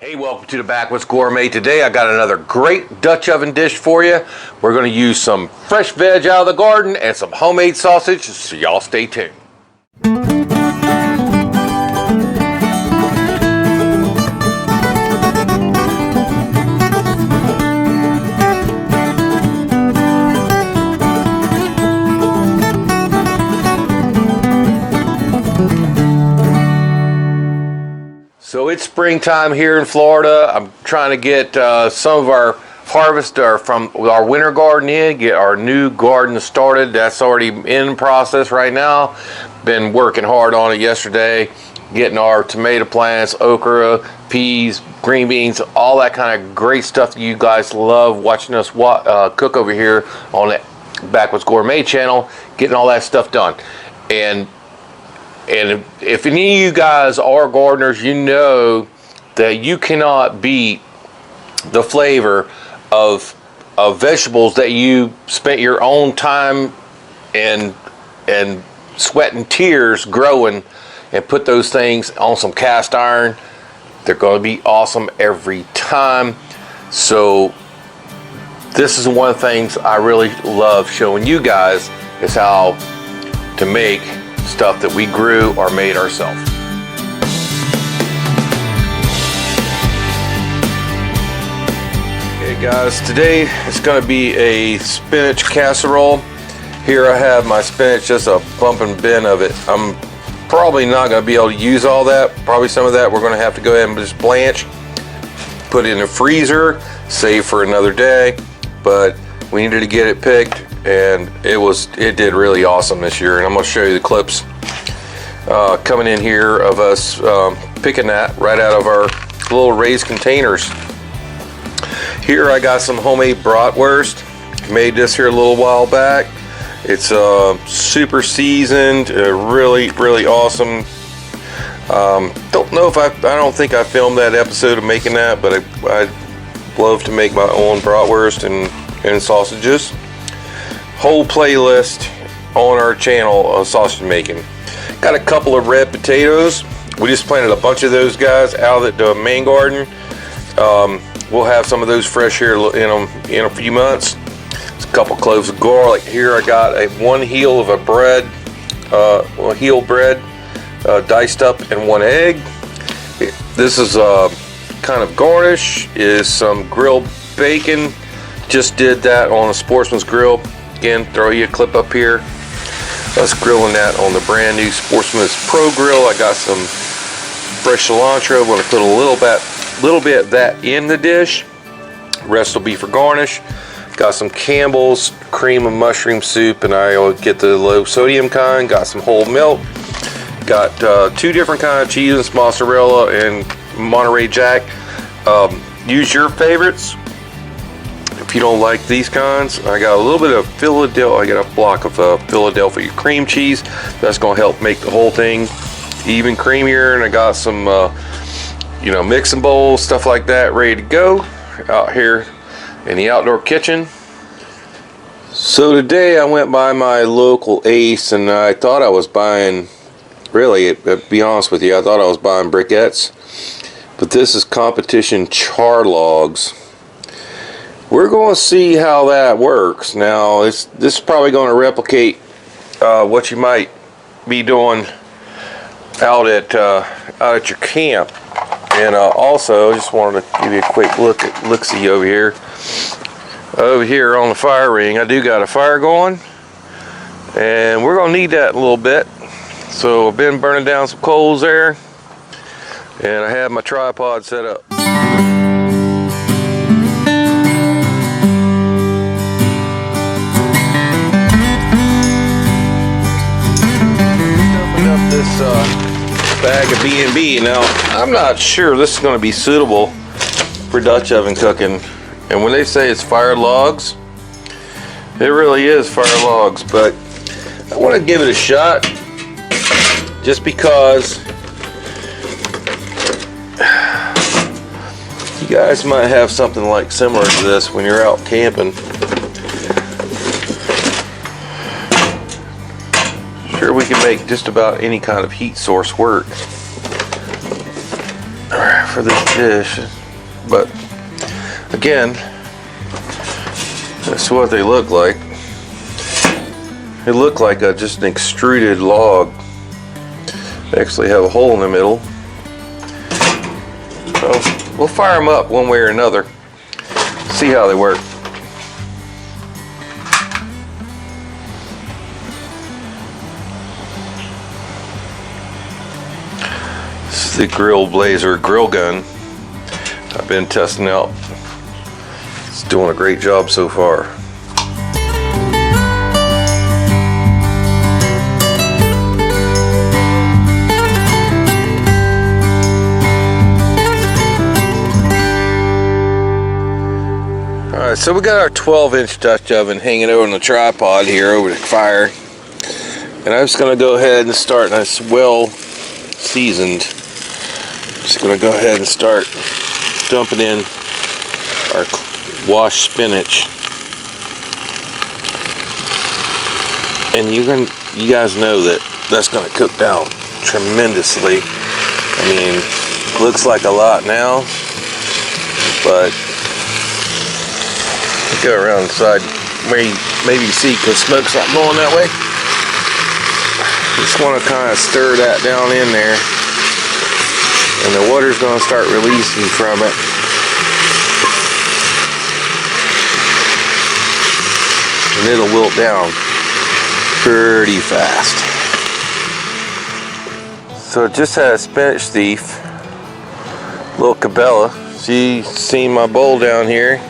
Hey, welcome to the Backwoods Gourmet. Today I got another great Dutch oven dish for you. We're going to use some fresh veg out of the garden and some homemade sausage, so y'all stay tuned. So it's springtime here in Florida. I'm trying to get some of our harvest from our winter garden in, get our new garden started. That's already in process right now. Been working hard on it yesterday, getting our tomato plants, okra, peas, green beans, all that kind of great stuff that you guys love watching us cook over here on the Backwoods Gourmet channel, getting all that stuff done. And if any of you guys are gardeners, you know that you cannot beat the flavor of vegetables that you spent your own time and sweat and tears growing, and put those things on some cast iron. They're going to be awesome every time. So this is one of the things I really love showing you guys, is how to make stuff that we grew or made ourselves. Okay guys, today it's going to be a spinach casserole. Here I have my spinach, just a bumping bin of it. I'm probably not going to be able to use all that. Probably some of that we're going to have to go ahead and just blanch, put it in the freezer, save for another day. But we needed to get it picked, and it did really awesome this year. And I'm going to show you the clips coming in here of us picking that right out of our little raised containers. Here I got some homemade bratwurst. Made this here a little while back. It's super seasoned, really awesome. Don't know if I don't think I filmed that episode of making that, but I love to make my own bratwurst and sausages. Whole playlist on our channel of sausage making. Got a couple of red potatoes. We just planted a bunch of those guys out of the main garden. We'll have some of those fresh here in a few months. There's a couple cloves of garlic. Here I got one heel of a bread, diced up, and one egg. This is kind of garnish is some grilled bacon. Just did that on a Sportsman's grill. Again, throw you a clip up here. Us grilling that on the brand new Sportsman's Pro grill. I got some fresh cilantro. I'm going to put a little bit of that in the dish. Rest will be for garnish. Got some Campbell's cream and mushroom soup, and I'll get the low sodium kind. Got some whole milk. Got two different kind of cheeses, mozzarella and Monterey Jack. Use your favorites. If you don't like these kinds, I got a little bit of Philadelphia. I got a block of Philadelphia cream cheese. That's going to help make the whole thing even creamier. And I got some, mixing bowls, stuff like that, ready to go out here in the outdoor kitchen. So today I went by my local Ace, and I thought I was buying, really, to be honest with you, I thought I was buying briquettes. But this is competition char logs. We're going to see how that works. Now, this is probably going to replicate what you might be doing out at your camp. And also, I just wanted to give you a quick look-see over here. Over here on the fire ring, I do got a fire going, and we're going to need that a little bit. So I've been burning down some coals there, and I have my tripod set up. This bag of B&B. Now, I'm not sure this is going to be suitable for Dutch oven cooking. And when they say it's fire logs, it really is fire logs. But I want to give it a shot, just because you guys might have something like similar to this when you're out camping. We can make just about any kind of heat source work. Alright, for this dish. But again, that's what they look like. They look like just an extruded log. They actually have a hole in the middle. So we'll fire them up one way or another. See how they work. This is the Grill Blazer grill gun I've been testing out. It's doing a great job so far. Alright, so we got our 12-inch Dutch oven hanging over on the tripod here over the fire. And I'm just going to go ahead and start, and it's well seasoned. Just going to go ahead and start dumping in our washed spinach. And you guys know that that's going to cook down tremendously. I mean, looks like a lot now, but go around inside, maybe you see because smoke's not going that way. Just want to kind of stir that down in there, and the water's going to start releasing from it. And it'll wilt down pretty fast. So I just had a spinach thief, little Cabela. She's seen my bowl down here,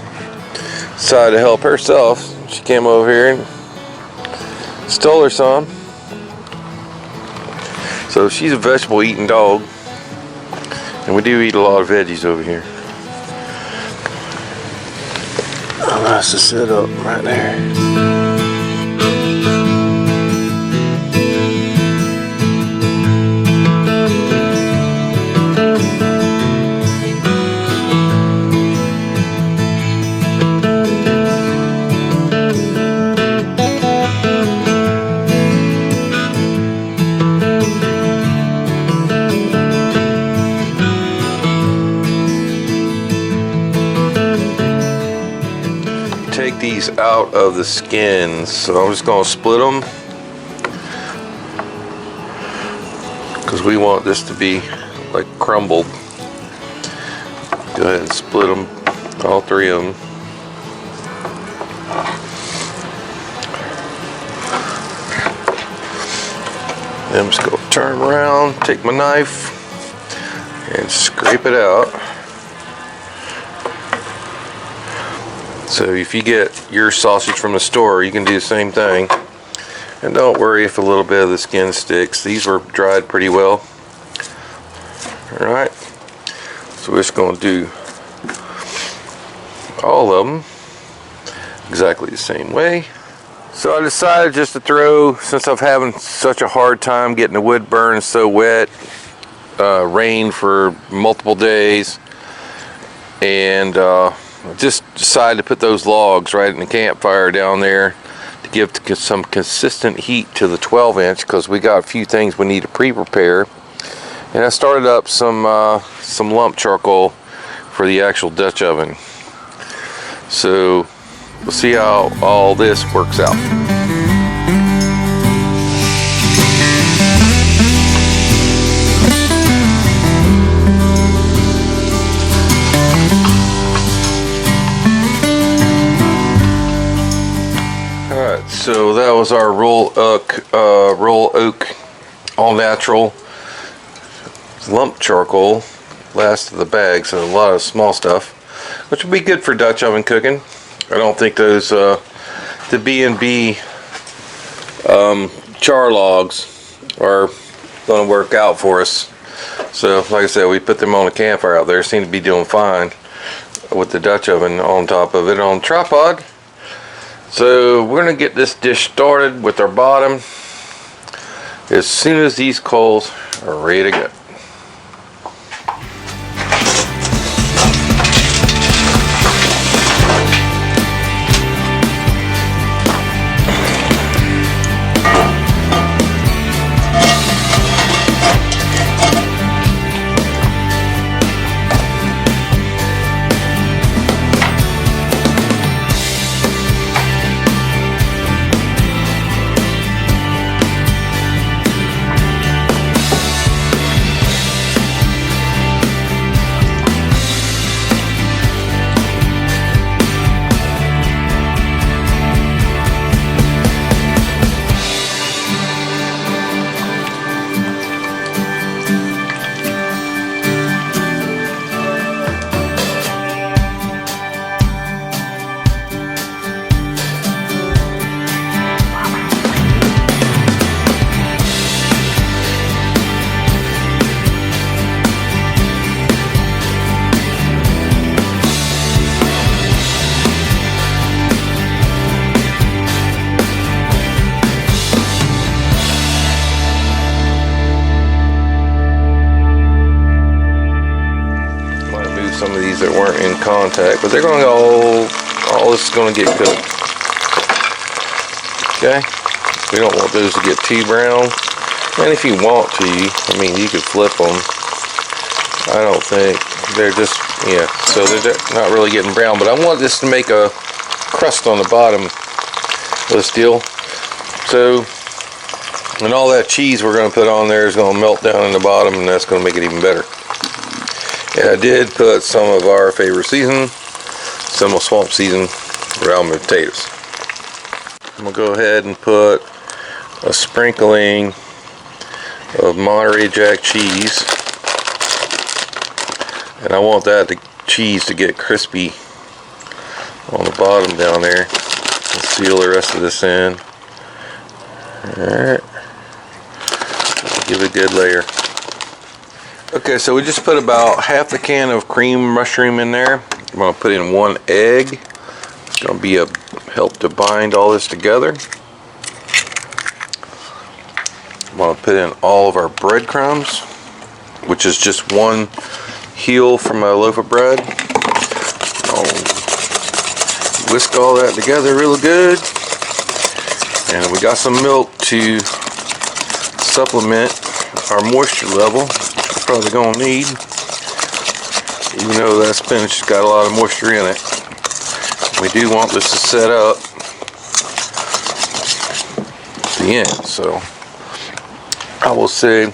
decided to help herself. She came over here and stole her some. So she's a vegetable eating dog, and we do eat a lot of veggies over here. Oh, nice to sit up right there. Take these out of the skins, so I'm just going to split them because we want this to be like crumbled. Go ahead and split them, all three of them. Then I'm just going to turn around, take my knife and scrape it out. So if you get your sausage from the store, you can do the same thing. And don't worry if a little bit of the skin sticks. These were dried pretty well. Alright, so we're just going to do all of them exactly the same way. So I decided just to throw, since I'm having such a hard time getting the wood burned so wet, rain for multiple days, and just decided to put those logs right in the campfire down there to give some consistent heat to the 12-inch, because we got a few things we need to pre-prepare. And I started up some lump charcoal for the actual Dutch oven. So we'll see how all this works out. So that was our roll oak all natural lump charcoal, last of the bags, and a lot of small stuff, which will be good for Dutch oven cooking. I don't think those the B&B char logs are going to work out for us. So like I said, we put them on a campfire out there, seem to be doing fine with the Dutch oven on top of it on tripod. So we're going to get this dish started with our bottom as soon as these coals are ready to go. these that weren't in contact, but they're going to all this is going to get cooked. Okay, we don't want those to get too brown. And if you want to, I mean, you could flip them. I don't think they're just, yeah, so they're not really getting brown, but I want this to make a crust on the bottom of this deal. So, and all that cheese we're going to put on there is going to melt down in the bottom, and that's going to make it even better. And I did put some of our favorite season, Seminole Swamp season, around my potatoes. I'm going to go ahead and put a sprinkling of Monterey Jack cheese, and I want that cheese to get crispy on the bottom down there, and seal the rest of this in. Alright, give it a good layer. Okay, so we just put about half a can of cream mushroom in there. I'm going to put in 1 egg. It's going to be a help to bind all this together. I'm going to put in all of our breadcrumbs, which is just 1 heel from a loaf of bread. I'll whisk all that together real good. And we got some milk to supplement our moisture level. We're probably going to need, even though that spinach has got a lot of moisture in it. We do want this to set up at the end, so I will say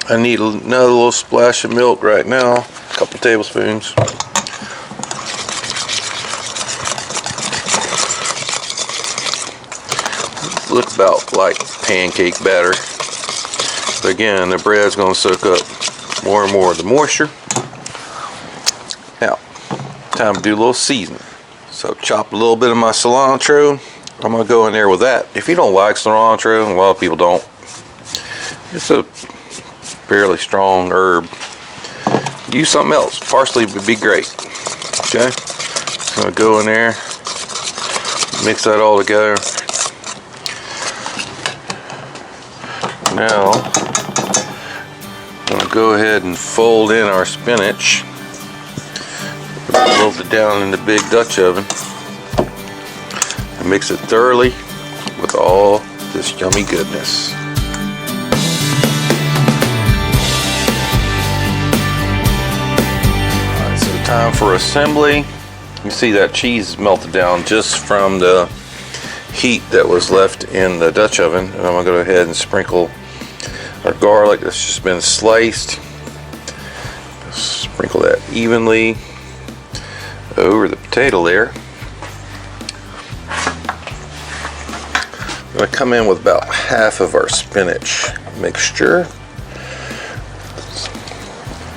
I need another little splash of milk right now, a couple tablespoons. Looks about like pancake batter, but again, the bread's going to soak up more and more of the moisture. Now, time to do a little seasoning. So chop a little bit of my cilantro. I'm going to go in there with that. If you don't like cilantro, a lot of people don't, it's a fairly strong herb. Use something else. Parsley would be great. Okay, I'm going to go in there, mix that all together. Now, I'm going to go ahead and fold in our spinach. Fold it down in the big Dutch oven and mix it thoroughly with all this yummy goodness. Alright, so time for assembly. You see that cheese is melted down just from the heat that was left in the Dutch oven, and I'm going to go ahead and sprinkle our garlic that's just been sliced. Sprinkle that evenly over the potato layer. I'm going to come in with about half of our spinach mixture.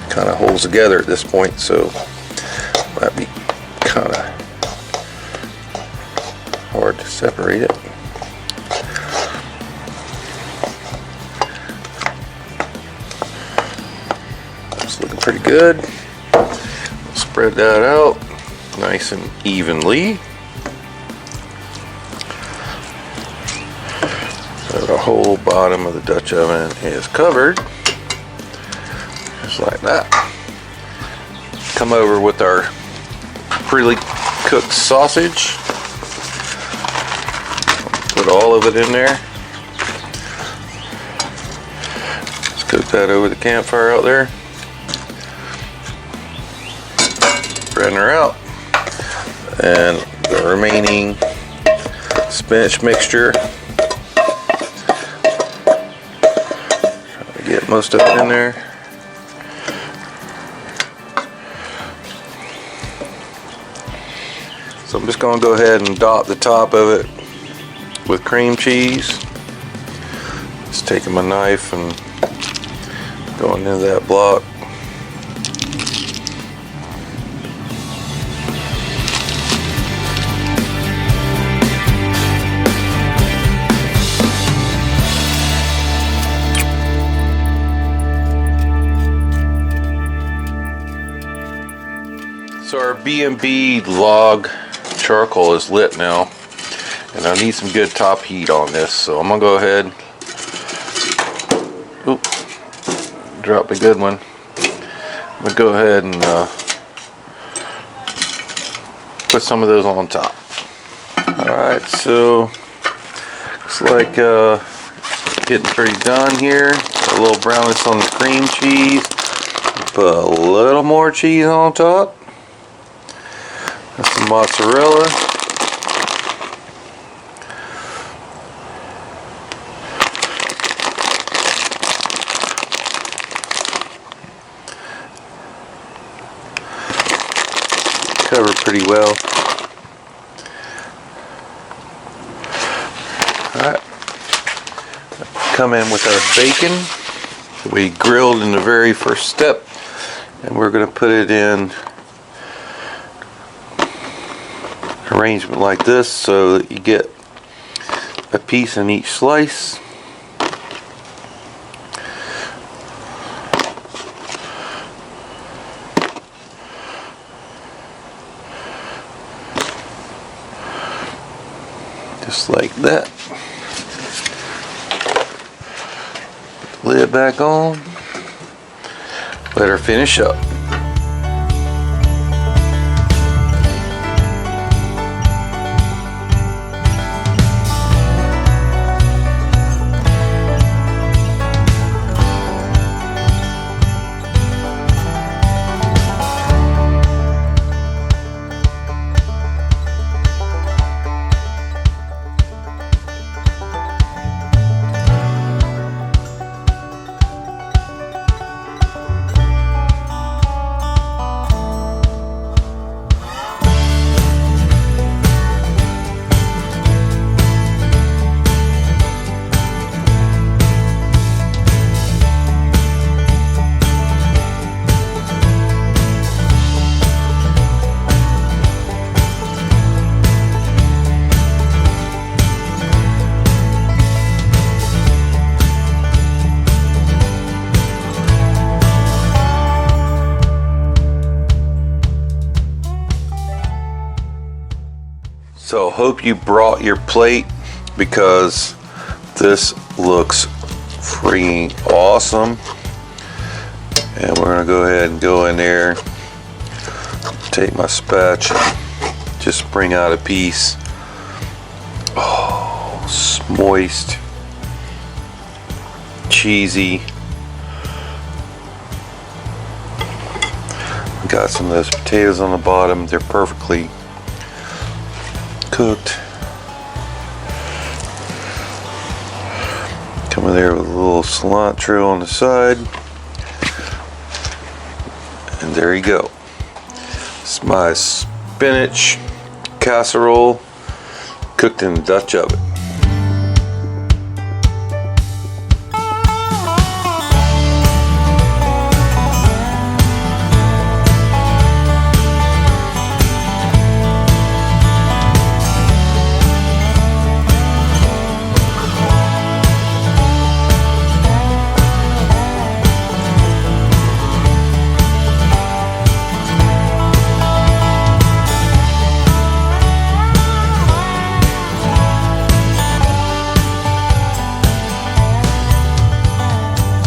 Kind of holds together at this point, so might be kind of hard to separate it. It's looking pretty good. Spread that out nice and evenly. So the whole bottom of the Dutch oven is covered, just like that. Come over with our pre-cooked sausage. Put all of it in there. Let's cook that over the campfire out there. Spreading her out. And the remaining spinach mixture. Try to get most of it in there. So I'm just going to go ahead and dot the top of it with cream cheese. Just taking my knife and going into that block. So our B&B log charcoal is lit now, and I need some good top heat on this, so I'm gonna go ahead, drop a good one. I'm gonna go ahead and put some of those on top. Alright, so looks like getting pretty done here. A little brownness on the cream cheese. Put a little more cheese on top. That's some mozzarella. Cover pretty well. Alright. Come in with our bacon we grilled in the very first step, and we're going to put it in arrangement like this so that you get a piece in each slice. Just like that. Put the lid back on. Let her finish up. So hope you brought your plate, because this looks freaking awesome. And we're gonna go ahead and go in there, take my spatula, just bring out a piece. Oh, it's moist, cheesy. Got some of those potatoes on the bottom. They're perfectly cooked. Come in there with a little cilantro on the side, and there you go. It's my spinach casserole cooked in the Dutch oven.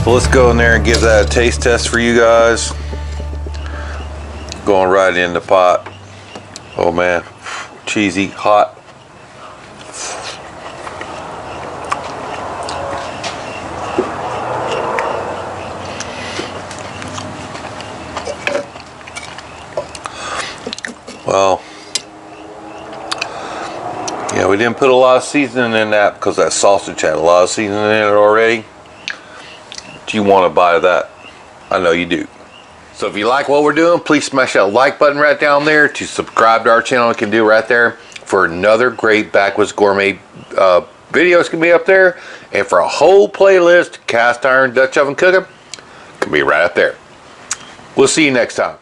So let's go in there and give that a taste test for you guys. Going right in the pot. Oh man, cheesy, hot. Well, yeah, we didn't put a lot of seasoning in that because that sausage had a lot of seasoning in it already. Do you want a bite of that? I know you do. So if you like what we're doing, please smash that like button right down there. To subscribe to our channel, you can do right there. For another great Backwoods Gourmet videos can be up there. And for a whole playlist, cast iron Dutch oven cooking, can be right up there. We'll see you next time.